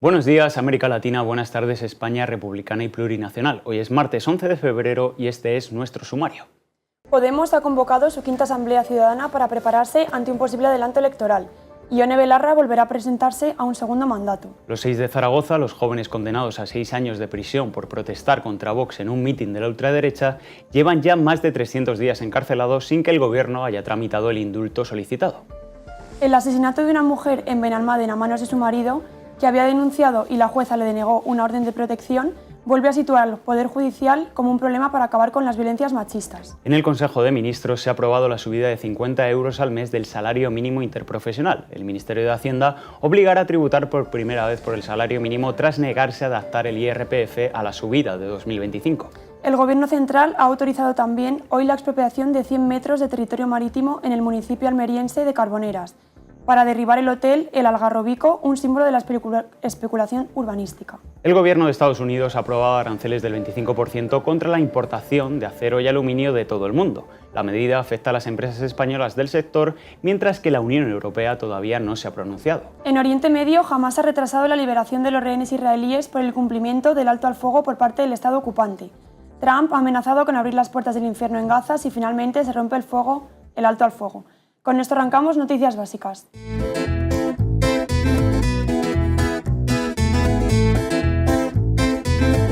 Buenos días, América Latina, buenas tardes, España republicana y plurinacional. Hoy es martes 11 de febrero y este es nuestro sumario. Podemos ha convocado su quinta Asamblea Ciudadana para prepararse ante un posible adelanto electoral. Ione Belarra volverá a presentarse a un segundo mandato. Los 6 de Zaragoza, los jóvenes condenados a 6 años de prisión por protestar contra Vox en un mitin de la ultraderecha, llevan ya más de 300 días encarcelados sin que el gobierno haya tramitado el indulto solicitado. El asesinato de una mujer en Benalmádena a manos de su marido, que había denunciado y la jueza le denegó una orden de protección, vuelve a situar al Poder Judicial como un problema para acabar con las violencias machistas. En el Consejo de Ministros se ha aprobado la subida de 50 euros al mes del salario mínimo interprofesional. El Ministerio de Hacienda obligará a tributar por primera vez por el salario mínimo tras negarse a adaptar el IRPF a la subida de 2025. El Gobierno central ha autorizado también hoy la expropiación de 100 metros de territorio marítimo en el municipio almeriense de Carboneras, para derribar el hotel El Algarrobico, un símbolo de la especulación urbanística. El gobierno de Estados Unidos ha aprobado aranceles del 25% contra la importación de acero y aluminio de todo el mundo. La medida afecta a las empresas españolas del sector, mientras que la Unión Europea todavía no se ha pronunciado. En Oriente Medio jamás ha retrasado la liberación de los rehenes israelíes por el cumplimiento del alto al fuego por parte del Estado ocupante. Trump ha amenazado con abrir las puertas del infierno en Gaza si finalmente se rompe el alto al fuego. Con esto arrancamos noticias básicas.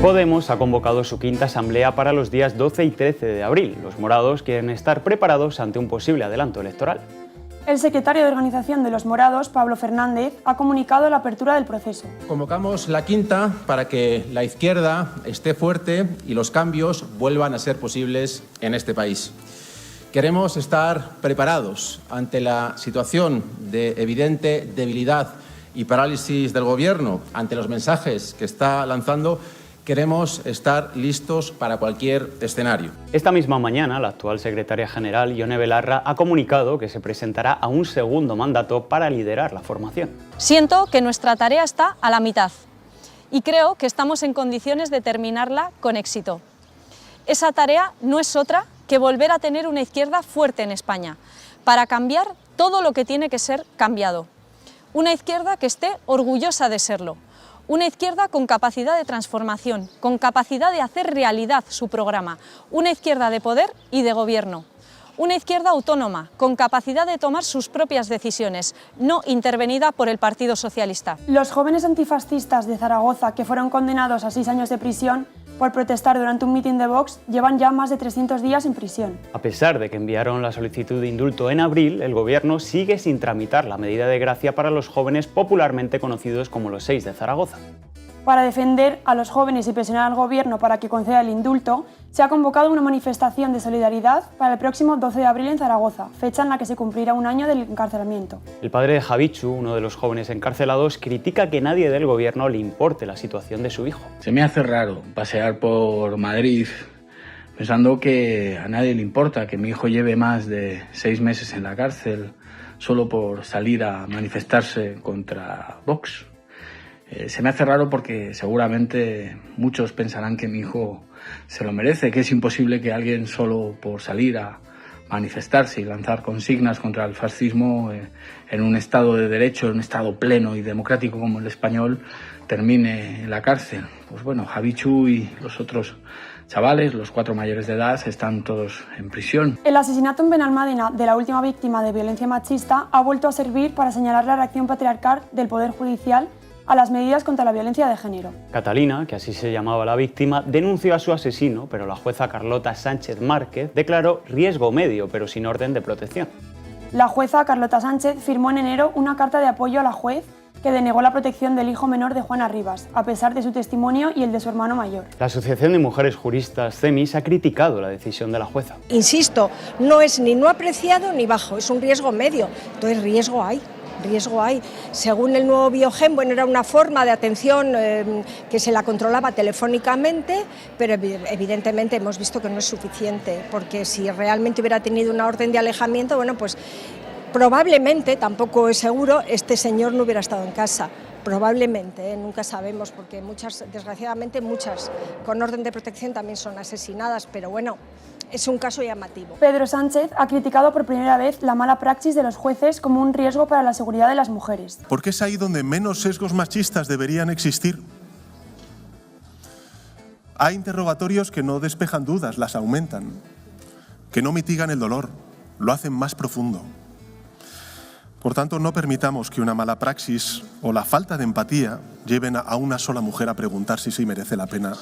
Podemos ha convocado su quinta asamblea para los días 12 y 13 de abril. Los morados quieren estar preparados ante un posible adelanto electoral. El secretario de Organización de los Morados, Pablo Fernández, ha comunicado la apertura del proceso. Convocamos la quinta para que la izquierda esté fuerte y los cambios vuelvan a ser posibles en este país. Queremos estar preparados ante la situación de evidente debilidad y parálisis del Gobierno, ante los mensajes que está lanzando. Queremos estar listos para cualquier escenario. Esta misma mañana, la actual secretaria general, Ione Belarra, ha comunicado que se presentará a un segundo mandato para liderar la formación. Siento que nuestra tarea está a la mitad y creo que estamos en condiciones de terminarla con éxito. Esa tarea no es otra que volver a tener una izquierda fuerte en España, para cambiar todo lo que tiene que ser cambiado. Una izquierda que esté orgullosa de serlo. Una izquierda con capacidad de transformación, con capacidad de hacer realidad su programa. Una izquierda de poder y de gobierno. Una izquierda autónoma, con capacidad de tomar sus propias decisiones, no intervenida por el Partido Socialista. Los jóvenes antifascistas de Zaragoza, que fueron condenados a 6 años de prisión por protestar durante un mitin de Vox, llevan ya más de 300 días en prisión. A pesar de que enviaron la solicitud de indulto en abril, el gobierno sigue sin tramitar la medida de gracia para los jóvenes popularmente conocidos como los 6 de Zaragoza. Para defender a los jóvenes y presionar al gobierno para que conceda el indulto, se ha convocado una manifestación de solidaridad para el próximo 12 de abril en Zaragoza, fecha en la que se cumplirá un año del encarcelamiento. El padre de Javichu, uno de los jóvenes encarcelados, critica que nadie del gobierno le importe la situación de su hijo. Se me hace raro pasear por Madrid pensando que a nadie le importa que mi hijo lleve más de 6 meses en la cárcel solo por salir a manifestarse contra Vox. Se me hace raro porque seguramente muchos pensarán que mi hijo se lo merece, que es imposible que alguien solo por salir a manifestarse y lanzar consignas contra el fascismo en un Estado de Derecho, en un Estado pleno y democrático como el español, termine en la cárcel. Pues bueno, Javichu y los otros chavales, los 4 mayores de edad, están todos en prisión. El asesinato en Benalmádena de la última víctima de violencia machista ha vuelto a servir para señalar la reacción patriarcal del Poder Judicial a las medidas contra la violencia de género. Catalina, que así se llamaba la víctima, denunció a su asesino, pero la jueza Carlota Sánchez Márquez declaró riesgo medio, pero sin orden de protección. La jueza Carlota Sánchez firmó en enero una carta de apoyo a la juez que denegó la protección del hijo menor de Juana Rivas, a pesar de su testimonio y el de su hermano mayor. La Asociación de Mujeres Juristas CEMIS ha criticado la decisión de la jueza. Insisto, no es ni no apreciado ni bajo, es un riesgo medio, entonces riesgo hay. Según el nuevo Biogen, bueno, era una forma de atención que se la controlaba telefónicamente, pero evidentemente hemos visto que no es suficiente, porque si realmente hubiera tenido una orden de alejamiento, bueno, pues probablemente, tampoco es seguro, este señor no hubiera estado en casa. Probablemente, nunca sabemos, porque desgraciadamente muchas con orden de protección también son asesinadas, pero bueno, es un caso llamativo. Pedro Sánchez ha criticado por primera vez la mala praxis de los jueces como un riesgo para la seguridad de las mujeres. Porque es ahí donde menos sesgos machistas deberían existir. Hay interrogatorios que no despejan dudas, las aumentan, que no mitigan el dolor, lo hacen más profundo. Por tanto, no permitamos que una mala praxis o la falta de empatía lleven a una sola mujer a preguntar si merece la pena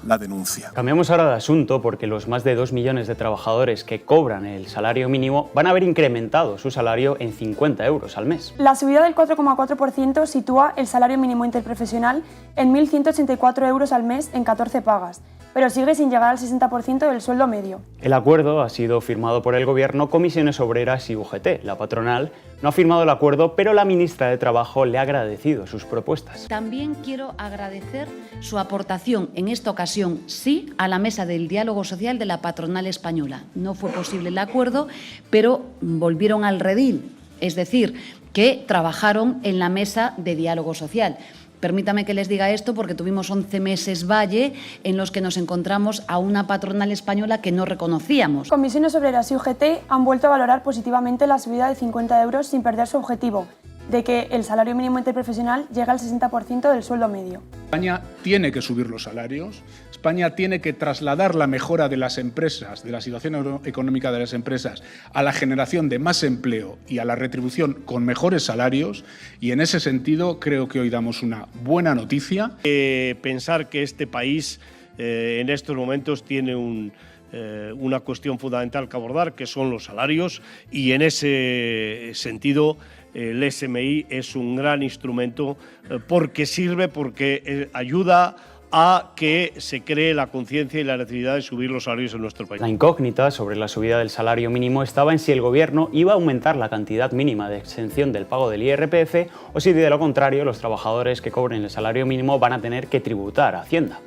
la denuncia. Cambiamos ahora de asunto porque los más de 2 millones de trabajadores que cobran el salario mínimo van a haber incrementado su salario en 50 euros al mes. La subida del 4,4% sitúa el salario mínimo interprofesional en 1.184 euros al mes en 14 pagas, pero sigue sin llegar al 60% del sueldo medio. El acuerdo ha sido firmado por el Gobierno, Comisiones Obreras y UGT. La patronal no ha firmado el acuerdo, pero la ministra de Trabajo le ha agradecido sus propuestas. También quiero agradecer su aportación, en esta ocasión sí, a la mesa del diálogo social de la patronal española. No fue posible el acuerdo, pero volvieron al redil, es decir, que trabajaron en la mesa de diálogo social. Permítame que les diga esto porque tuvimos 11 meses valle en los que nos encontramos a una patronal española que no reconocíamos. Comisiones Obreras y UGT han vuelto a valorar positivamente la subida de 50 euros sin perder su objetivo, de que el salario mínimo interprofesional llegue al 60% del sueldo medio. España tiene que subir los salarios, España tiene que trasladar la mejora de las empresas, de la situación económica de las empresas, a la generación de más empleo y a la retribución con mejores salarios, y en ese sentido creo que hoy damos una buena noticia. Pensar que este país en estos momentos tiene una cuestión fundamental que abordar, que son los salarios, y en ese sentido el SMI es un gran instrumento porque sirve, porque ayuda a que se cree la conciencia y la necesidad de subir los salarios en nuestro país. La incógnita sobre la subida del salario mínimo estaba en si el Gobierno iba a aumentar la cantidad mínima de exención del pago del IRPF o si de lo contrario los trabajadores que cobren el salario mínimo van a tener que tributar a Hacienda.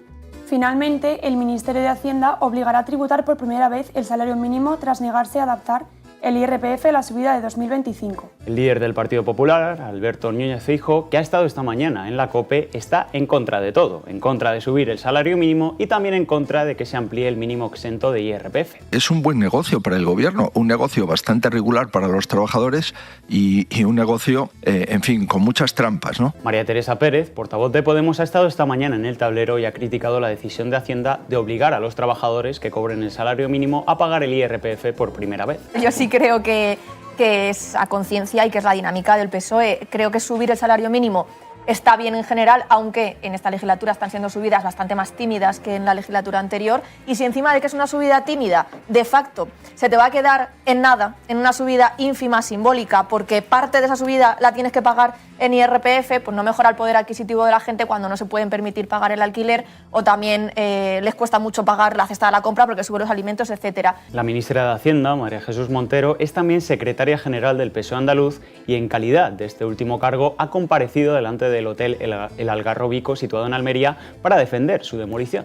Finalmente, el Ministerio de Hacienda obligará a tributar por primera vez el salario mínimo tras negarse a adaptar el IRPF a la subida de 2025. El líder del Partido Popular, Alberto Núñez Feijóo, que ha estado esta mañana en la COPE, está en contra de todo, en contra de subir el salario mínimo y también en contra de que se amplíe el mínimo exento de IRPF. Es un buen negocio para el Gobierno, un negocio bastante regular para los trabajadores y un negocio, en fin, con muchas trampas, ¿no? María Teresa Pérez, portavoz de Podemos, ha estado esta mañana en el tablero y ha criticado la decisión de Hacienda de obligar a los trabajadores que cobren el salario mínimo a pagar el IRPF por primera vez. Yo sí creo que es a conciencia y que es la dinámica del PSOE. Creo que subir el salario mínimo está bien en general, aunque en esta legislatura están siendo subidas bastante más tímidas que en la legislatura anterior. Y si encima de que es una subida tímida, de facto, se te va a quedar en nada, en una subida ínfima, simbólica, porque parte de esa subida la tienes que pagar en IRPF, pues no mejora el poder adquisitivo de la gente cuando no se pueden permitir pagar el alquiler o también les cuesta mucho pagar la cesta de la compra porque suben los alimentos, etcétera. La ministra de Hacienda, María Jesús Montero, es también secretaria general del PSOE andaluz y en calidad de este último cargo ha comparecido delante del hotel El Algarrobico situado en Almería para defender su demolición.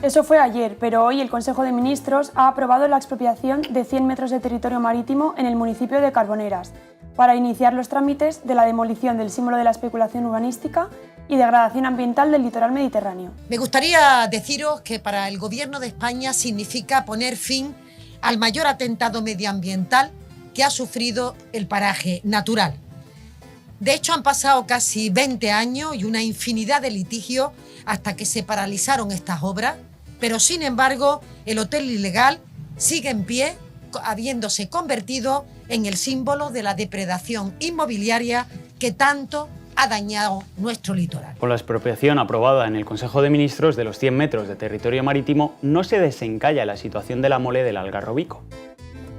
Eso fue ayer, pero hoy el Consejo de Ministros ha aprobado la expropiación de 100 metros de territorio marítimo en el municipio de Carboneras, para iniciar los trámites de la demolición del símbolo de la especulación urbanística y degradación ambiental del litoral mediterráneo. Me gustaría deciros que para el Gobierno de España significa poner fin al mayor atentado medioambiental que ha sufrido el paraje natural. De hecho, han pasado casi 20 años y una infinidad de litigios hasta que se paralizaron estas obras, pero sin embargo el hotel ilegal sigue en pie, habiéndose convertido en el símbolo de la depredación inmobiliaria que tanto ha dañado nuestro litoral. Con la expropiación aprobada en el Consejo de Ministros de los 100 metros de territorio marítimo, no se desencalla la situación de la mole del Algarrobico.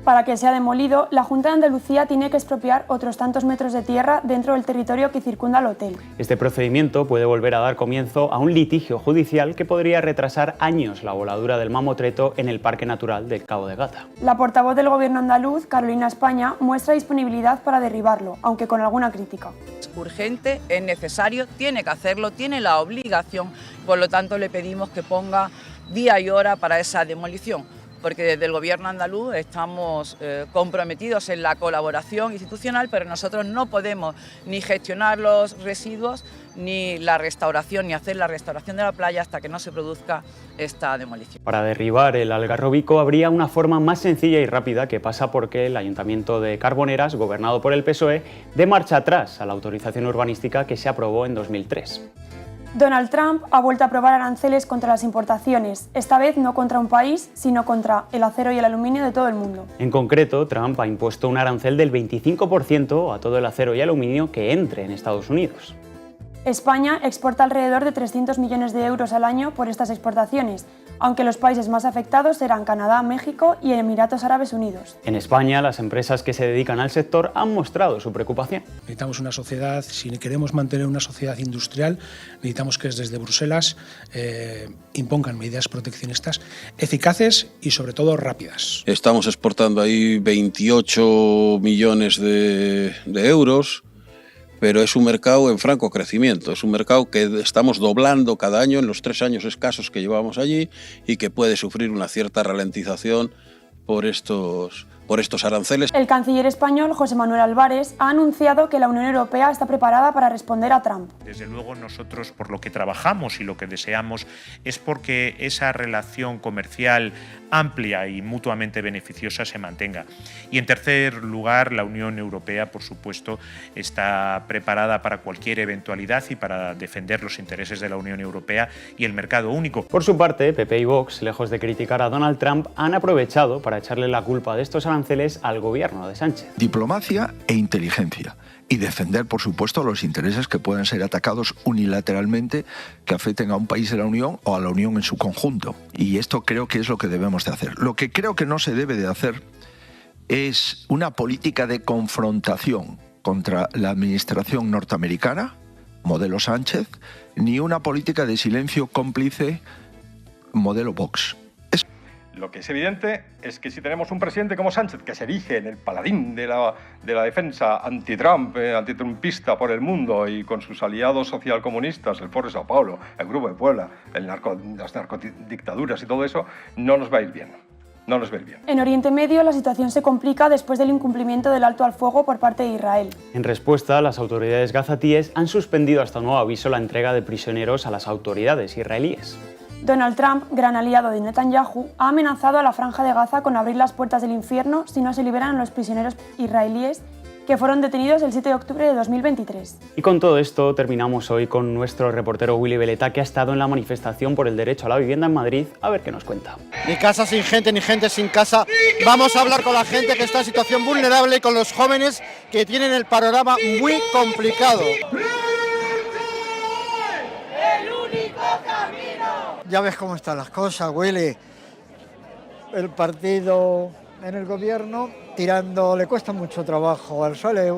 Para que sea demolido, la Junta de Andalucía tiene que expropiar otros tantos metros de tierra dentro del territorio que circunda el hotel. Este procedimiento puede volver a dar comienzo a un litigio judicial que podría retrasar años la voladura del mamotreto en el Parque Natural del Cabo de Gata. La portavoz del Gobierno andaluz, Carolina España, muestra disponibilidad para derribarlo, aunque con alguna crítica. Es urgente, es necesario, tiene que hacerlo, tiene la obligación, por lo tanto le pedimos que ponga día y hora para esa demolición. porque desde el Gobierno andaluz estamos comprometidos en la colaboración institucional, pero nosotros no podemos ni gestionar los residuos, ni la restauración, ni hacer la restauración de la playa hasta que no se produzca esta demolición. Para derribar el algarrobico habría una forma más sencilla y rápida que pasa porque el Ayuntamiento de Carboneras, gobernado por el PSOE, dé marcha atrás a la autorización urbanística que se aprobó en 2003. Donald Trump ha vuelto a aprobar aranceles contra las importaciones, esta vez no contra un país, sino contra el acero y el aluminio de todo el mundo. En concreto, Trump ha impuesto un arancel del 25% a todo el acero y aluminio que entre en Estados Unidos. España exporta alrededor de 300 millones de euros al año por estas exportaciones, aunque los países más afectados serán Canadá, México y Emiratos Árabes Unidos. En España, las empresas que se dedican al sector han mostrado su preocupación. Necesitamos una sociedad, si queremos mantener una sociedad industrial, necesitamos que desde Bruselas impongan medidas proteccionistas eficaces y sobre todo rápidas. Estamos exportando ahí 28 millones de euros. Pero es un mercado en franco crecimiento, es un mercado que estamos doblando cada año en los 3 años escasos que llevamos allí y que puede sufrir una cierta ralentización por estos aranceles. El canciller español, José Manuel Álvarez, ha anunciado que la Unión Europea está preparada para responder a Trump. Desde luego nosotros por lo que trabajamos y lo que deseamos es porque esa relación comercial amplia y mutuamente beneficiosa se mantenga. Y en tercer lugar, la Unión Europea, por supuesto, está preparada para cualquier eventualidad y para defender los intereses de la Unión Europea y el mercado único. Por su parte, PP y Vox, lejos de criticar a Donald Trump, han aprovechado para echarle la culpa de estos aranceles al gobierno de Sánchez. Diplomacia e inteligencia. Y defender, por supuesto, los intereses que puedan ser atacados unilateralmente que afecten a un país de la Unión o a la Unión en su conjunto. Y esto creo que es lo que debemos de hacer. Lo que creo que no se debe de hacer es una política de confrontación contra la administración norteamericana, modelo Sánchez, ni una política de silencio cómplice, modelo Vox. Lo que es evidente es que si tenemos un presidente como Sánchez, que se erige en el paladín de la defensa anti-Trump, antitrumpista por el mundo y con sus aliados socialcomunistas, el Foro de Sao Paulo, el Grupo de Puebla, las narcodictaduras y todo eso, no nos va a ir bien. No nos va a ir bien. En Oriente Medio la situación se complica después del incumplimiento del alto al fuego por parte de Israel. En respuesta, las autoridades gazatíes han suspendido hasta nuevo aviso la entrega de prisioneros a las autoridades israelíes. Donald Trump, gran aliado de Netanyahu, ha amenazado a la Franja de Gaza con abrir las puertas del infierno si no se liberan a los prisioneros israelíes que fueron detenidos el 7 de octubre de 2023. Y con todo esto terminamos hoy con nuestro reportero Willy Veleta, que ha estado en la manifestación por el derecho a la vivienda en Madrid, a ver qué nos cuenta. Ni casa sin gente, ni gente sin casa. Vamos a hablar con la gente que está en situación vulnerable, con los jóvenes que tienen el panorama muy complicado. Ya ves cómo están las cosas, Willy. El partido en el gobierno tirando, le cuesta mucho trabajo. Al suele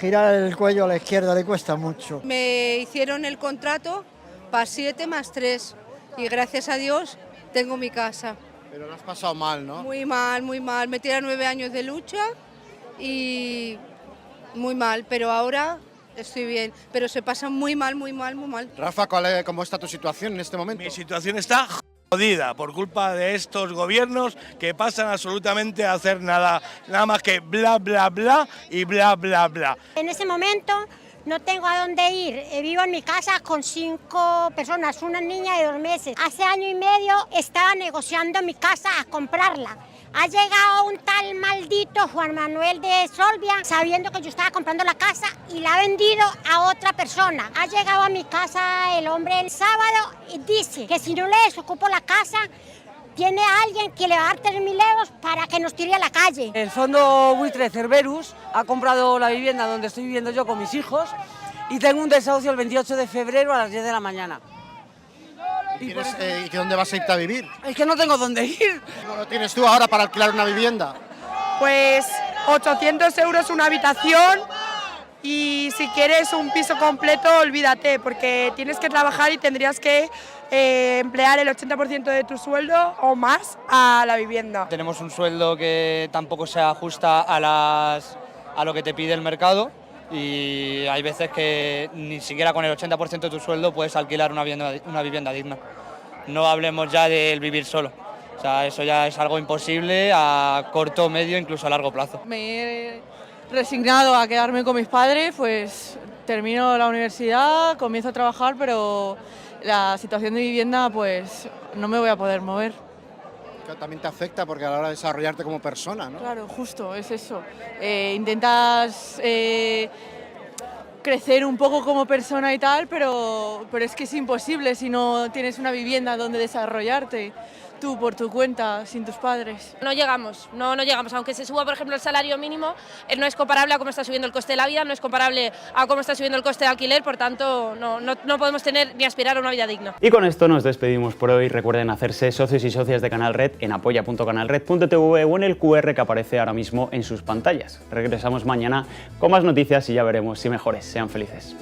girar el cuello a la izquierda le cuesta mucho. Me hicieron el contrato para 7 más 3 y gracias a Dios tengo mi casa. Pero lo has pasado mal, ¿no? Muy mal, muy mal. Me tiran 9 años de lucha y muy mal, pero ahora estoy bien, pero se pasa muy mal, muy mal, muy mal. Rafa, ¿cómo está tu situación en este momento? Mi situación está jodida por culpa de estos gobiernos que pasan absolutamente a hacer nada más que bla, bla, bla y bla, bla, bla. En ese momento no tengo a dónde ir. Vivo en mi casa con 5 personas, una niña de 2 meses. Hace año y medio estaba negociando mi casa a comprarla. Ha llegado un tal maldito Juan Manuel de Solvia sabiendo que yo estaba comprando la casa y la ha vendido a otra persona. Ha llegado a mi casa el hombre el sábado y dice que si no le desocupo la casa, tiene a alguien que le va a dar 3.000 euros para que nos tire a la calle. El fondo buitre Cerberus ha comprado la vivienda donde estoy viviendo yo con mis hijos y tengo un desahucio el 28 de febrero a las 10 de la mañana. ¿Y dónde vas a irte a vivir? Es que no tengo dónde ir. ¿Cómo lo tienes tú ahora para alquilar una vivienda? Pues 800 euros una habitación y si quieres un piso completo, olvídate, porque tienes que trabajar y tendrías que emplear el 80% de tu sueldo o más a la vivienda. Tenemos un sueldo que tampoco se ajusta a lo que te pide el mercado. Y hay veces que ni siquiera con el 80% de tu sueldo puedes alquilar una vivienda digna. No hablemos ya del vivir solo. O sea, eso ya es algo imposible a corto, medio, incluso a largo plazo. Me he resignado a quedarme con mis padres, pues termino la universidad, comienzo a trabajar, pero la situación de vivienda, pues no me voy a poder mover. También te afecta porque a la hora de desarrollarte como persona, ¿no? Claro, justo, es eso. Intentas crecer un poco como persona y tal, pero es que es imposible si no tienes una vivienda donde desarrollarte. Tú por tu cuenta, sin tus padres. No llegamos, no llegamos. Aunque se suba, por ejemplo, el salario mínimo, no es comparable a cómo está subiendo el coste de la vida, no es comparable a cómo está subiendo el coste de alquiler, por tanto, no podemos tener ni aspirar a una vida digna. Y con esto nos despedimos por hoy. Recuerden hacerse socios y socias de Canal Red en apoya.canalred.tv o en el QR que aparece ahora mismo en sus pantallas. Regresamos mañana con más noticias y ya veremos si mejores. Sean felices.